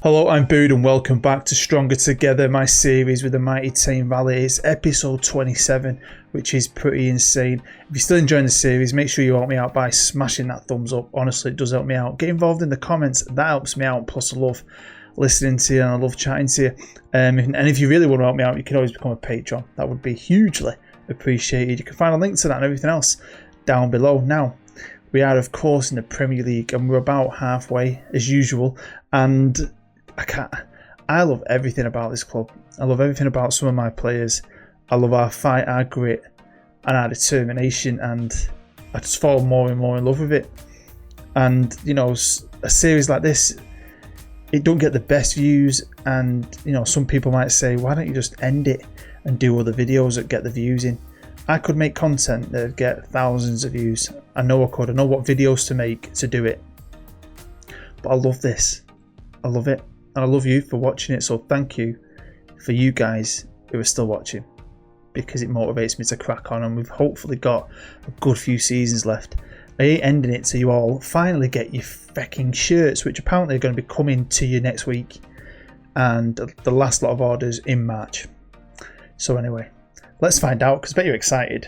Hello, I'm Bood and welcome back to Stronger Together, my series with the mighty Tame Valley. It's episode 27, which is pretty insane. If you're still enjoying the series, make sure you help me out by smashing that thumbs up. Honestly, it does help me out. Get involved in the comments, that helps me out. Plus, I love listening to you and I love chatting to you. And if you really want to help me out, you can always become a patron. That would be hugely appreciated. You can find a link to that and everything else down below. Now, we are, of course, in the Premier League and we're about halfway, as usual. And I love everything about this club. I love everything about some of my players. I love our fight, our grit and our determination, and I just fall more and more in love with it. And you know, a series like this, it don't get the best views, and you know, some people might say, why don't you just end it and do other videos that get the views in? I could make content that would get thousands of views. I know I could. I know what videos to make to do it. But I love this. I love it. And I love you for watching it, so thank you for you guys who are still watching, because it motivates me to crack on, and we've hopefully got a good few seasons left. I ain't ending it till you all finally get your fucking shirts, which apparently are going to be coming to you next week, and the last lot of orders in March. So anyway, let's find out, because I bet you're excited.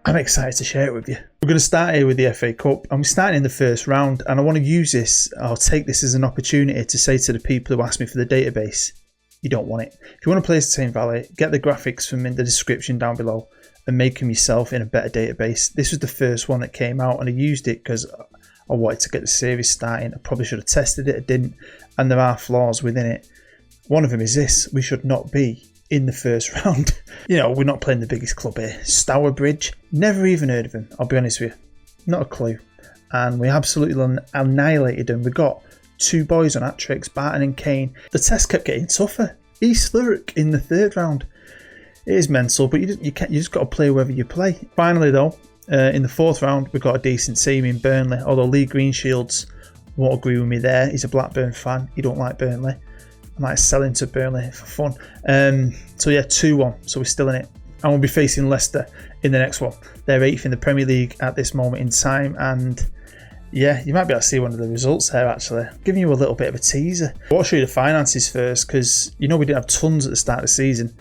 I'm excited to share it with you. We're going to start here with the FA Cup, and we're starting in the first round, and I want to use this, I'll take this as an opportunity to say to the people who ask me for the database, you don't want it. If you want to play as Tame Valley, get the graphics from in the description down below and make them yourself in a better database. This was the first one that came out, and I used it because I wanted to get the series starting. I probably should have tested it, I didn't, and there are flaws within it. One of them is this: we should not be in the first round. You know, we're not playing the biggest club here. Stourbridge, never even heard of him, I'll be honest with you. Not a clue. And we absolutely annihilated them. We got two boys on hat-tricks, Barton and Kane. The test kept getting tougher. East Thurrock in the third round. It is mental, but you just got to play wherever you play. Finally though, in the fourth round, we got a decent team in Burnley, although Lee Greenshields won't agree with me there. He's a Blackburn fan. He don't like Burnley. I might sell him to Burnley for fun. So yeah, 2-1. So we're still in it. And we'll be facing Leicester in the next one. They're 8th in the Premier League at this moment in time. And yeah, you might be able to see one of the results there actually. I'm giving you a little bit of a teaser. I'll show you the finances first, because you know we didn't have tons at the start of the season.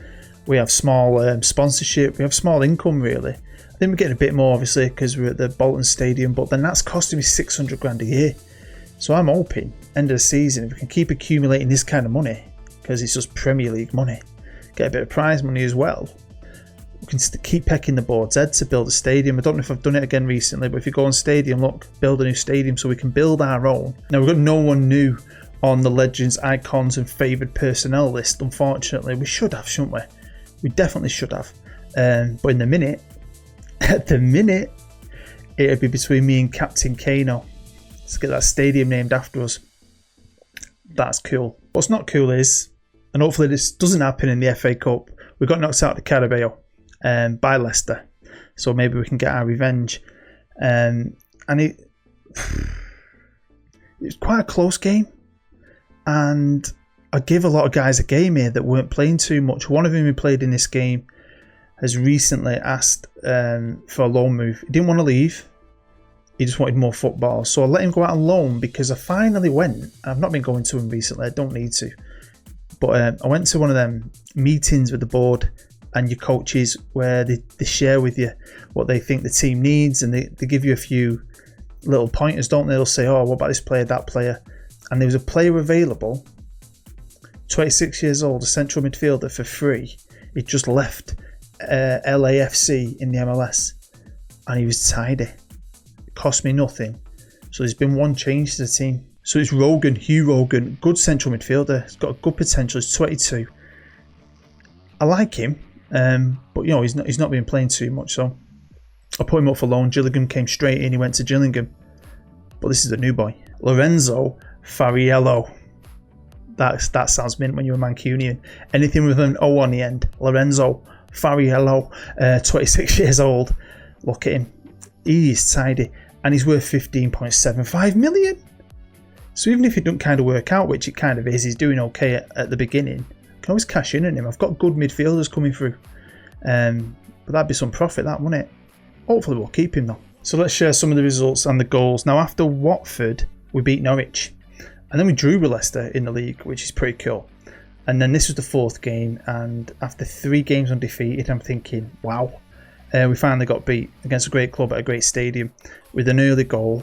We have small sponsorship. We have small income really. I think we're getting a bit more obviously because we're at the Bolton Stadium. But then that's costing me 600 grand a year. So I'm hoping, end of the season, if we can keep accumulating this kind of money, because it's just Premier League money, get a bit of prize money as well, we can keep pecking the board's head to build a stadium. I don't know if I've done it again recently, but if you go on Stadium, look, build a new stadium so we can build our own. Now, we've got no one new on the Legends, Icons and Favoured Personnel list, unfortunately. We should have, shouldn't we? We definitely should have. But in the minute, at the minute, it'd be between me and Captain Kano. Let's get that stadium named after us. That's cool. What's not cool is, and hopefully this doesn't happen in the FA Cup, we got knocked out of the Carabao by Leicester. So maybe we can get our revenge. And it was quite a close game. And I give a lot of guys a game here that weren't playing too much. One of them who played in this game has recently asked for a loan move. He didn't want to leave. He just wanted more football, so I let him go out on loan because I finally went. I've not been going to him recently, I don't need to. But I went to one of them meetings with the board and your coaches where they share with you what they think the team needs, and they give you a few little pointers, don't they? They'll say, oh, what about this player, that player? And there was a player available, 26 years old, a central midfielder for free. He just left LAFC in the MLS and he was tidy. Cost me nothing. So there's been one change to the team. So it's Hugh Rogan, good central midfielder. He's got a good potential. He's 22. I like him, but you know he's not been playing too much. So I put him up for loan. Gillingham came straight in. He went to Gillingham. But this is the new boy, Lorenzo Fariello. That sounds mint when you're a Mancunian. Anything with an O on the end. Lorenzo Fariello, 26 years old. Look at him. He is tidy. And he's worth 15.75 million. So even if it doesn't kind of work out, which it kind of is, he's doing okay at the beginning, I can always cash in on him. I've got good midfielders coming through. But that'd be some profit, that, wouldn't it? Hopefully we'll keep him though. So let's share some of the results and the goals. Now after Watford, we beat Norwich. And then we drew with Leicester in the league, which is pretty cool. And then this was the 4th game, and after 3 games undefeated, I'm thinking, wow. We finally got beat against a great club at a great stadium with an early goal.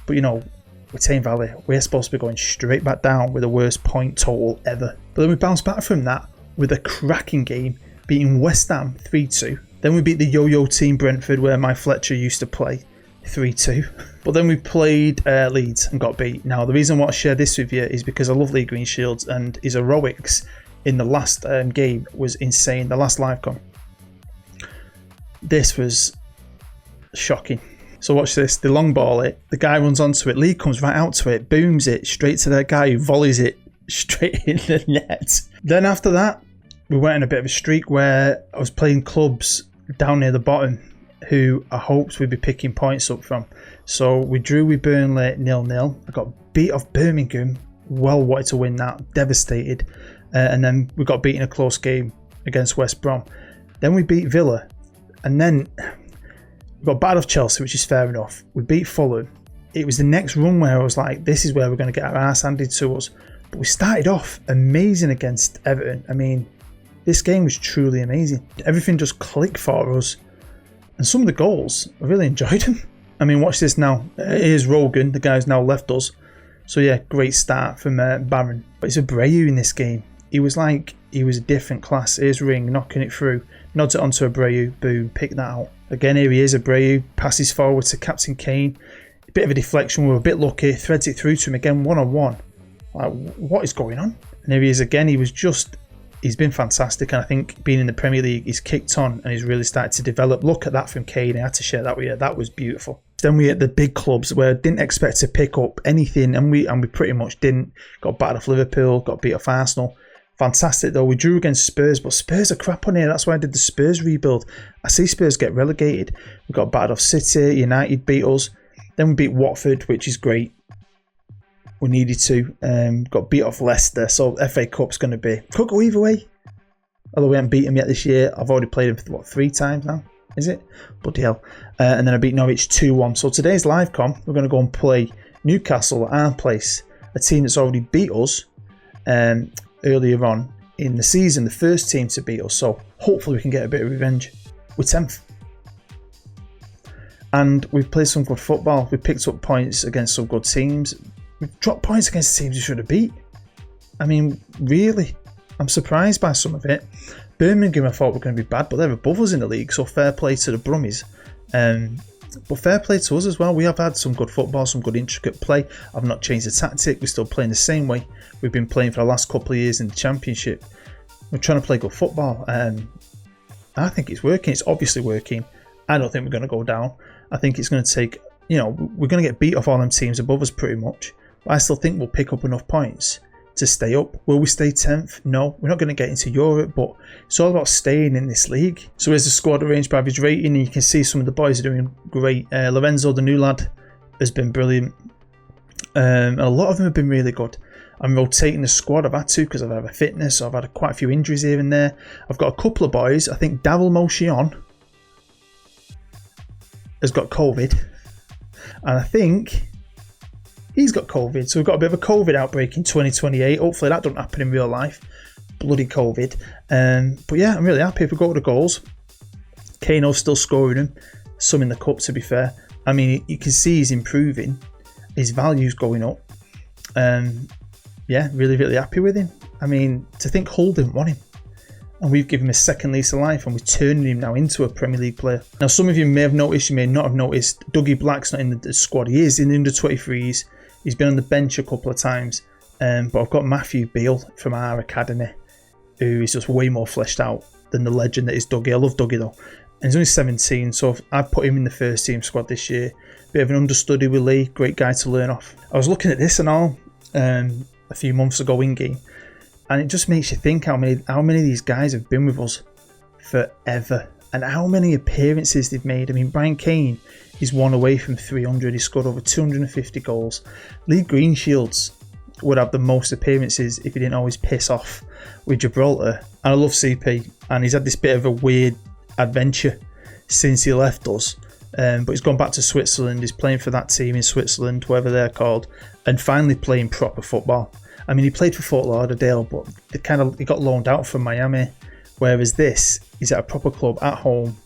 But you know, with Tame Valley, we're supposed to be going straight back down with the worst point total ever. But then we bounced back from that with a cracking game, beating West Ham 3-2. Then we beat the yo-yo team Brentford, where my Fletcher used to play, 3-2. But then we played Leeds and got beat. Now, the reason I want to share this with you is because I love Lee Greenshields, and his heroics in the last game was insane, the last live com. This was shocking. So watch this, the long ball it, the guy runs onto it, Lee comes right out to it, booms it straight to that guy who volleys it straight in the net. Then after that, we went on a bit of a streak where I was playing clubs down near the bottom who I hoped we'd be picking points up from. So we drew with Burnley 0-0. I got beat off Birmingham, well wanted to win that, devastated. And then we got beat in a close game against West Brom. Then we beat Villa. And then we got battered off Chelsea, which is fair enough. We beat Fulham. It was the next run where I was like, this is where we're going to get our arse handed to us. But we started off amazing against Everton. I mean, this game was truly amazing. Everything just clicked for us. And some of the goals, I really enjoyed them. I mean, watch this now. Here's Rogan, the guy who's now left us. So yeah, great start from Barron. But it's Abreu in this game. He was a different class. Here's Ring, knocking it through. Nods it onto Abreu, boom, pick that out. Again, here he is, Abreu, passes forward to Captain Kane. A bit of a deflection, we were a bit lucky, threads it through to him again, one-on-one. Like, what is going on? And here he is again, he's been fantastic, and I think being in the Premier League, he's kicked on and he's really started to develop. Look at that from Kane, I had to share that with you, that was beautiful. Then we hit the big clubs where I didn't expect to pick up anything, and we pretty much didn't. Got battered off Liverpool, got beat off Arsenal. Fantastic though, we drew against Spurs, but Spurs are crap on here, that's why I did the Spurs rebuild. I see Spurs get relegated. We got battered off City, United beat us. Then we beat Watford, which is great. We needed to. Got beat off Leicester, so FA Cup's going to be. Could go either way. Although we haven't beat him yet this year. I've already played him, 3 times now? Is it? Bloody hell. And then I beat Norwich 2-1. So today's live com, we're going to go and play Newcastle at our place. A team that's already beat us earlier on in the season. The first team to beat us. So hopefully we can get a bit of revenge. We're 10th. And we've played some good football. We've picked up points against some good teams. We've dropped points against teams we should have beat. I mean, really, I'm surprised by some of it. Birmingham I thought were going to be bad, but they're above us in the league, so fair play to the Brummies. But fair play to us as well. We have had some good football, some good intricate play. I've not changed the tactic. We're still playing the same way we've been playing for the last couple of years in the Championship. We're trying to play good football. I think it's working. It's obviously working. I don't think we're going to go down. I think it's going to take, we're going to get beat off all them teams above us pretty much. But I still think we'll pick up enough points to stay up. Will we stay 10th? No, we're not going to get into Europe, but it's all about staying in this league. So here's the squad arranged by average rating, and you can see some of the boys are doing great. Lorenzo, the new lad, has been brilliant. And a lot of them have been really good. I'm rotating the squad. I've had to because I've had a fitness. So I've had quite a few injuries here and there. I've got a couple of boys. I think Daryl Motion has got COVID, and I think he's got COVID, so we've got a bit of a COVID outbreak in 2028. Hopefully that doesn't happen in real life. Bloody COVID. But yeah, I'm really happy if we go to the goals. Kano's still scoring them, some in the cup to be fair. I mean, you can see he's improving. His value's going up. Yeah, really, really happy with him. I mean, to think Hull didn't want him. And we've given him a second lease of life, and we're turning him now into a Premier League player. Now, some of you may have noticed, you may not have noticed, Dougie Black's not in the squad. He is in the under-23s. He's been on the bench a couple of times. But I've got Matthew Beale from our academy, who is just way more fleshed out than the legend that is Dougie. I love Dougie though. And he's only 17, so I've put him in the first team squad this year. Bit of an understudy with Lee, great guy to learn off. I was looking at this and all a few months ago in game, and it just makes you think how many of these guys have been with us forever, and how many appearances they've made. I mean, Brian Kane is one away from 300. He scored over 250 goals. Lee Greenshields would have the most appearances if he didn't always piss off with Gibraltar. And I love CP, and he's had this bit of a weird adventure since he left us, but he's gone back to Switzerland. He's playing for that team in Switzerland, whatever they're called, and finally playing proper football. I mean, he played for Fort Lauderdale, but he got loaned out from Miami, whereas this, he's at a proper club at home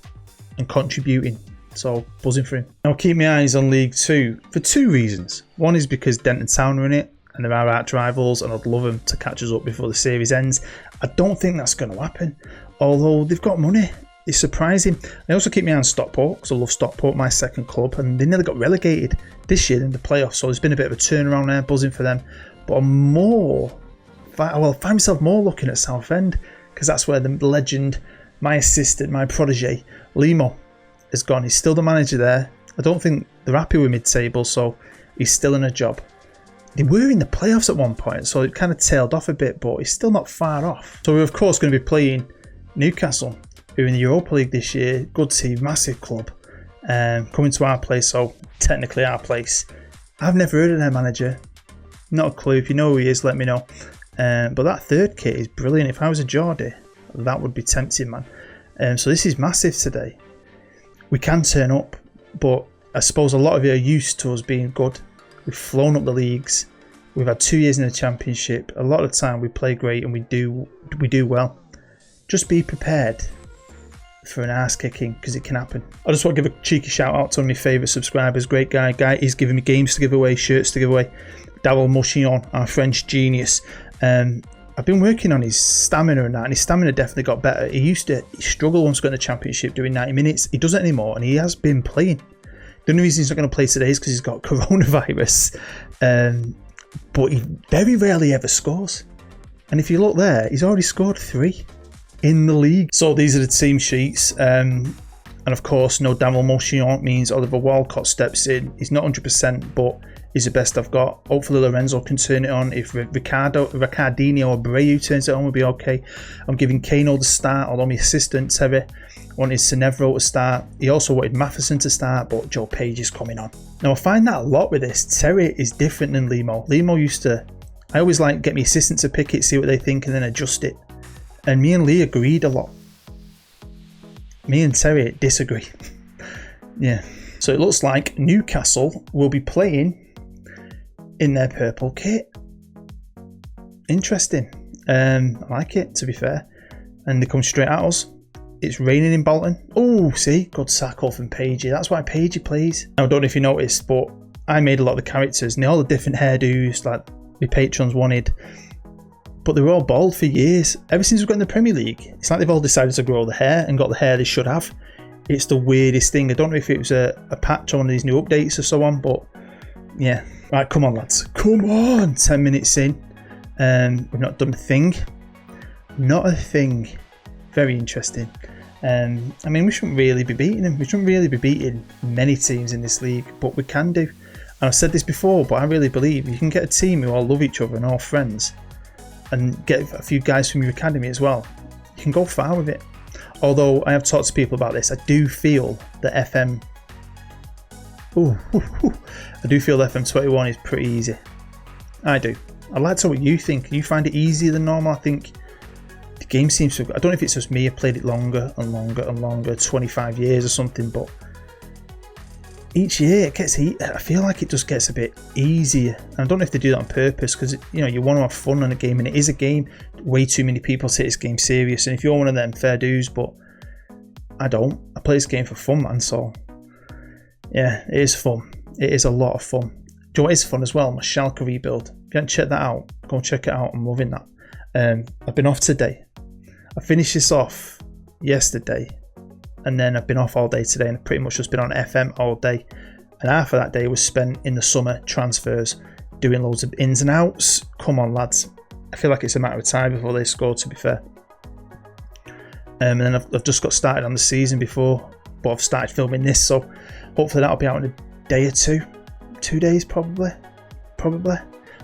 and contributing. So, buzzing for him. I'll keep my eyes on League 2 for 2 reasons. One is because Denton Town are in it, and they're our arch rivals, and I'd love them to catch us up before the series ends. I don't think that's going to happen, although they've got money. It's surprising. I also keep my eye on Stockport, because I love Stockport, my second club, and they nearly got relegated this year in the playoffs, so there's been a bit of a turnaround there, buzzing for them. But I find myself more looking at Southend, because that's where the legend, my assistant, my protege, Limo, has gone. He's still the manager there. I don't think they're happy with mid-table, so he's still in a job. They were in the playoffs at one point, so it kind of tailed off a bit, but he's still not far off. So we're of course going to be playing Newcastle, who are in the Europa League this year. Good team, massive club, coming to our place, so technically our place. I've never heard of their manager, not a clue. If you know who he is, let me know. But that third kit is brilliant. If I was a Geordie, that would be tempting, man. So this is massive today. We can turn up, but I suppose a lot of you are used to us being good. We've flown up the leagues. We've had 2 years in the championship. A lot of the time we play great and we do well. Just be prepared for an ass kicking, because it can happen. I just want to give a cheeky shout out to one of my favourite subscribers. Great guy. He's giving me games to give away, shirts to give away. WONDERKIDS, our French genius. I've been working on his stamina and that, and his stamina definitely got better. He struggled once got in the championship doing 90 minutes. He doesn't anymore, and he has been playing. The only reason he's not going to play today is because he's got coronavirus. But he very rarely ever scores. And if you look there, he's already scored 3 in the league. So these are the team sheets. And of course, no Daniel Motion means Oliver Walcott steps in. He's not 100%, but he's the best I've got. Hopefully Lorenzo can turn it on. If Ricardinho or Abreu turns it on, we'll be okay. I'm giving Kano the start, although my assistant Terry wanted Cenevro to start. He also wanted Matheson to start, but Joe Page is coming on. Now I find that a lot with this. Terry is different than Limo. Limo I always like get my assistant to pick it, see what they think, and then adjust it. And me and Lee agreed a lot. Me and Terry disagree. Yeah. So it looks like Newcastle will be playing in their purple kit. Interesting. I like it, to be fair. And they come straight at us. It's raining in Bolton. Oh, see? Good tackle from Pagey. That's why Pagey plays. Now, I don't know if you noticed, but I made a lot of the characters, and they all the different hairdos, like my patrons wanted. But they were all bald for years. Ever since we've got in the Premier League, it's like they've all decided to grow the hair and got the hair they should have. It's the weirdest thing. I don't know if it was a patch on one of these new updates or so on, but yeah. Right, come on, lads. Come on! 10 minutes in. We've not done a thing. Not a thing. Very interesting. I mean, we shouldn't really be beating them. We shouldn't really be beating many teams in this league, but we can do. And I've said this before, but I really believe you can get a team who all love each other and all friends, and get a few guys from your academy as well. You can go far with it. Although I have talked to people about this, I do feel that FM21 is pretty easy. I do. I'd like to know what you think. You find it easier than normal? I think the game seems to... I don't know if it's just me. I played it longer and longer and longer, 25 years or something, but each year it gets... I feel like it just gets a bit easier. And I don't know if they do that on purpose, because you want to have fun in a game, and it is a game. Way too many people take this game serious, and if you're one of them, fair dues, but I don't. I play this game for fun, man, so yeah, it is fun. It is a lot of fun. Do you know what is fun as well? My Schalke rebuild. If you haven't checked that out, go and check it out. I'm loving that. I've been off today. I finished this off yesterday, and then I've been off all day today, and I've pretty much just been on FM all day. And half of that day was spent in the summer transfers, doing loads of ins and outs. Come on, lads. I feel like it's a matter of time before they score, to be fair. And then I've just got started on the season before, but I've started filming this, so hopefully that'll be out in a day or two. 2 days probably.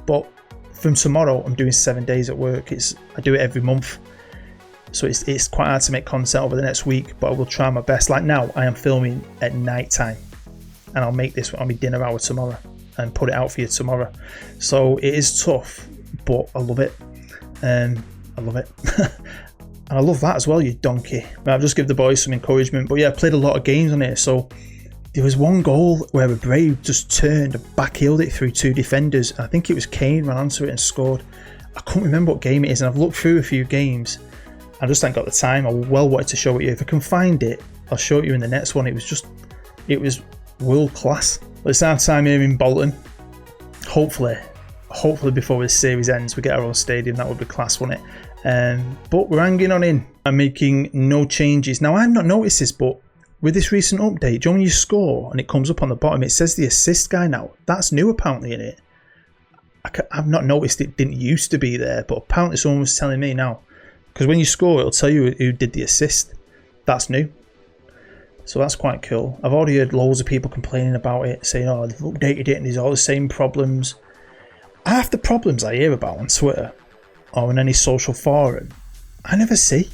But from tomorrow I'm doing 7 days at work. I do it every month, so it's quite hard to make content over the next week, but I will try my best. Like now I am filming at night time, and I'll make this on my dinner hour tomorrow and put it out for you tomorrow. So it is tough, but I love it. I love it. And I love that as well, you donkey. I've just give the boys some encouragement. But yeah, I played a lot of games on it, so There was one goal where a Brave just turned and backheeled it through 2 defenders. I think it was Kane ran onto it and scored. I can't remember what game it is, and I've looked through a few games. I just ain't got the time. I well wanted to show it you. If I can find it, I'll show it you in the next one. It was world class. Well, it's our time here in Bolton. Hopefully before this series ends, we get our own stadium. That would be class, wouldn't it? But we're hanging on in. I'm making no changes. Now, I've not noticed this, but with this recent update, do you know when you score and it comes up on the bottom, it says the assist guy now. That's new apparently in it. I've not noticed it didn't used to be there, but apparently someone was telling me now. Because when you score, it'll tell you who did the assist. That's new. So that's quite cool. I've already heard loads of people complaining about it, saying, oh, they've updated it and there's all the same problems. Half the problems I hear about on Twitter or in any social forum, I never see.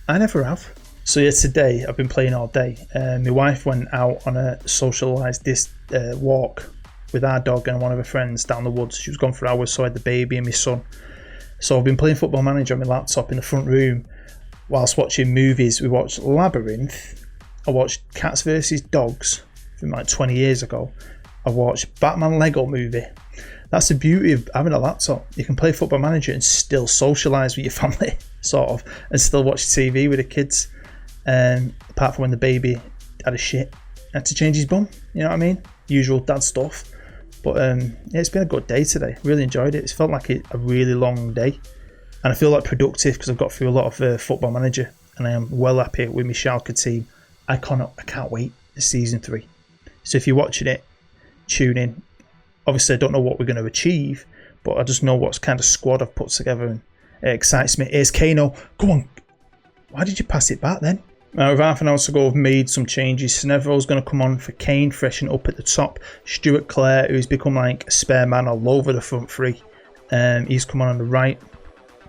I never have. So yeah, today I've been playing all day. My wife went out on a socialised walk with our dog and one of her friends down the woods. She was gone for hours, so I had the baby and my son. So I've been playing Football Manager on my laptop in the front room whilst watching movies. We watched Labyrinth. I watched Cats vs Dogs from like 20 years ago. I watched Batman Lego Movie. That's the beauty of having a laptop. You can play Football Manager and still socialise with your family, sort of, and still watch TV with the kids. Apart from when the baby had a shit, had to change his bum. You know what I mean? Usual dad stuff. But yeah, it's been a good day today. Really enjoyed it. It's felt like a really long day, and I feel like productive because I've got through a lot of Football Manager, and I am well happy with my Schalke team. I can't wait for season 3. So if you're watching it, tune in. Obviously, I don't know what we're going to achieve, but I just know what kind of squad I've put together, and it excites me. Here's Kano. Go on. Why did you pass it back then? With half an hour to go, I've made some changes. Snevro's going to come on for Kane, freshen up at the top. Stuart Clare, who's become like a spare man all over the front three. He's come on the right.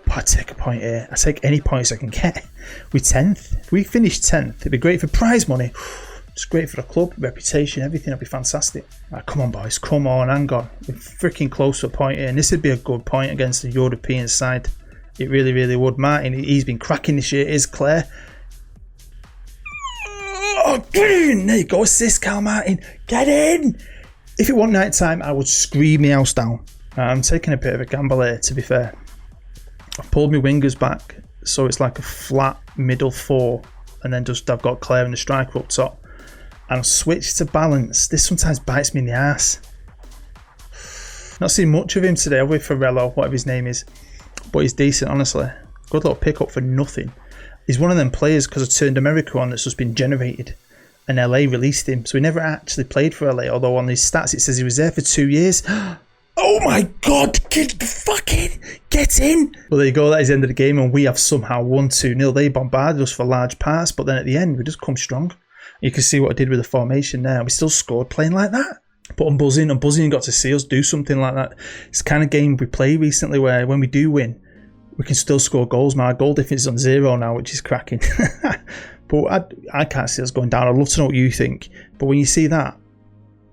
But I take a point here. I take any points I can get. We're 10th. If we finish 10th, it'd be great for prize money. It's great for the club, reputation, everything. It'd be fantastic. Right, come on, boys. Come on, hang on. We're freaking close to a point here. And this would be a good point against the European side. It really, really would. Martin, he's been cracking this year. Is Claire. Oh, get in! There you go, assist, Carl Martin. Get in! If it wasn't night time, I would scream my house down. I'm taking a bit of a gamble here, to be fair. I've pulled my wingers back, so it's like a flat middle 4, and then just I've got Claire and the striker up top. And I've switched to balance. This sometimes bites me in the ass. Not seen much of him today, have we, Farello, whatever his name is. But he's decent, honestly. Good little pick up for nothing. He's one of them players, because I turned America on, that's just been generated. And LA released him. So he never actually played for LA, although on his stats it says he was there for 2 years. Oh my God, get in. Well, there you go, that is the end of the game, and we have somehow won 2-0. They bombarded us for large parts, but then at the end we just come strong. You can see what I did with the formation there. We still scored playing like that. But I'm buzzing and got to see us do something like that. It's the kind of game we play recently where when we do win, we can still score goals. My goal difference is on 0 now, which is cracking. But I can't see us going down. I'd love to know what you think. But when you see that,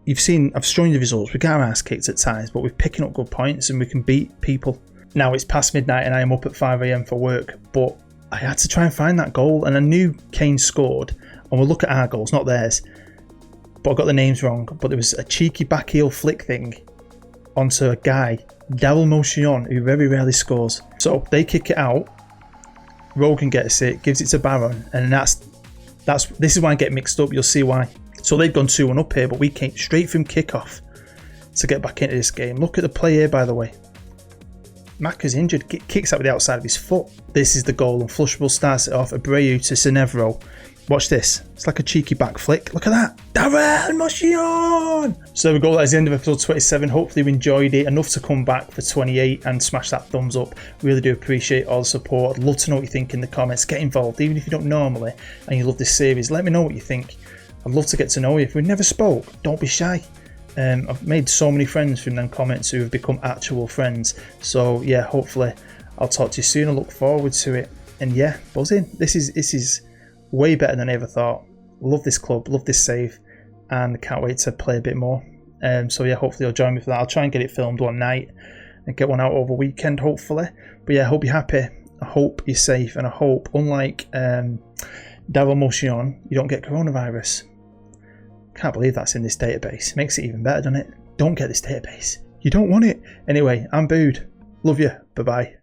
I've shown you the results. We get our ass kicked at times, but we're picking up good points and we can beat people. Now it's past midnight and I am up at 5 AM for work, but I had to try and find that goal, and I knew Kane scored. And we'll look at our goals, not theirs. But I got the names wrong. But there was a cheeky back heel flick thing onto a guy, Daryl Motion, who very rarely scores. So they kick it out. Rogan gets it, gives it to Baron, and this is why I get mixed up. You'll see why. So they've gone 2-1 up here, but we came straight from kickoff to get back into this game. Look at the play here, by the way. Macca's injured, kicks out with the outside of his foot. This is the goal, and Flushable starts it off. Abreu to Cenevro. Watch this. It's like a cheeky back flick. Look at that. Darren Motion! So there we go. That is the end of episode 27. Hopefully you enjoyed it enough to come back for 28 and smash that thumbs up. Really do appreciate all the support. I'd love to know what you think in the comments. Get involved. Even if you don't normally and you love this series, let me know what you think. I'd love to get to know you. If we never spoke, don't be shy. I've made so many friends from them comments who have become actual friends. So yeah, hopefully I'll talk to you soon. I look forward to it. And yeah, buzzing. This is way better than I ever thought. Love this club, love this save, and can't wait to play a bit more. So yeah, hopefully you'll join me for that. I'll try and get it filmed one night and get one out over weekend, hopefully. But yeah, I hope you're happy. I hope you're safe, and I hope, unlike Daryl Motion, you don't get coronavirus. Can't believe that's in this database. Makes it even better, doesn't it? Don't get this database. You don't want it. Anyway, I'm Booed. Love you. Bye-bye.